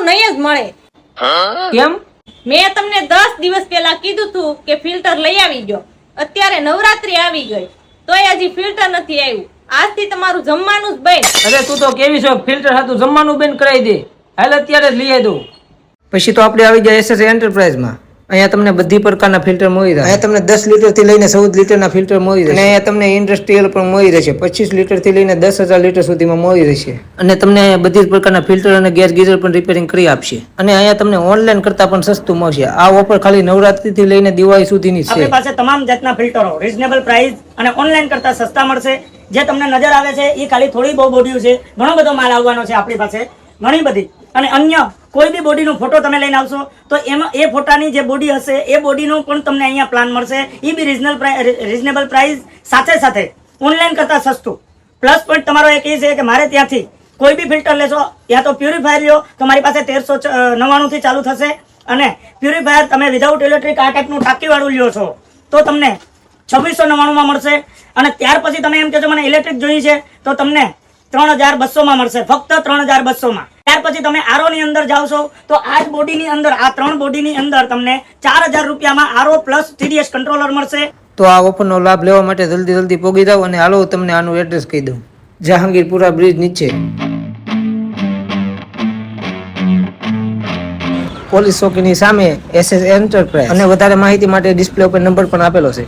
નહીં જ મળે. કેમ? મેં તમને 10 દિવસ પહેલા કીધું તું કે ફિલ્ટર લઈ આવી ગયો. અત્યારે નવરાત્રી આવી ગઈ તોય હજી ફિલ્ટર નથી આવ્યું. આજથી તમારું જમવાનું જ બંધ. અરે તું તો કેવી છો, ફિલ્ટર હતું જમવાનું બેન કરાવી દે. હાલ અત્યારે જ લઈ આવી દઉં. પછી તો આપણે આવી ગયા એસએસ એન્ટરપ્રાઇઝમાં. અહીંયા તમને બધી પ્રકારના ફિલ્ટર મળી રહે. અહીંયા તમને 10 લીટરથી લઈને 14 લીટરના ફિલ્ટર મળી રહેશે. અને અહીંયા તમને ઇન્ડસ્ટ્રીયલ પણ મળી રહેશે. 25 લીટરથી લઈને 10,000 લીટર સુધીમાં મળી રહેશે. અને તમને અહીંયા બધી જ પ્રકારના ફિલ્ટર અને ગેસ ગીઝર પણ રિપેરિંગ કરી આપશે. અને અહીંયા તમને ઓનલાઈન કરતા પણ સસ્તું મળશે. આ ઓફર ખાલી નવરાત્રીથી લઈને દિવાળી સુધીની છે. આપણી પાસે તમામ જાતના ફિલ્ટરો રીઝનેબલ પ્રાઇસ અને ઓનલાઈન કરતા સસ્તા મળશે. જે તમને નજર આવે છે એ ખાલી થોડી બહુ બોડીઓ છે. ઘણો બધો માલ આવવાનો છે આપણી પાસે, ઘણી બધી. અને અન્ય કોઈ બી બોડીનો ફોટો તમે લઈને આવશો તો એમાં એ ફોટાની જે બોડી હશે એ બોડીનો પણ તમને અહીંયા પ્લાન મળશે. એ બી રીઝનેબલ પ્રાઇસ, સાથે સાથે ઓનલાઈન કરતા સસ્તું. પ્લસ પોઈન્ટ તમારો એક એ છે કે મારે ત્યાંથી કોઈ બી ફિલ્ટર લેશો, યા તો પ્યુરિફાયર લ્યો તો મારી પાસે 1399 થી ચાલુ થશે. અને પ્યુરિફાયર તમે વિધાઉટ ઇલેક્ટ્રિક આ ટાઈપનું ટાંકીવાળું લ્યો છો તો તમને 2699 મળશે. અને ત્યાર પછી તમે એમ કહેશો મને ઇલેક્ટ્રિક જોઈએ છે તો તમને 3200 મળશે, ફક્ત 3200. ત્યાર પછી તમે આરો ની અંદર જાવ છો તો આ જ બોડીની અંદર, આ 3 બોડીની અંદર તમને 4000 રૂપિયામાં આરો પ્લસ TDS કંટ્રોલર મળશે. તો આ ઓફરનો લાભ લેવા માટે જલ્દી પોગી જાવ. અને હાલો તમને આનું એડ્રેસ કહી દઉં. જહાંગીરપુરા બ્રિજ નીચે પોલીસ ચોકીની સામે એસએસ એન્ટરપ્રાઇઝ. અને વધારે માહિતી માટે ડિસ્પ્લે ઉપર નંબર પણ આપેલો છે.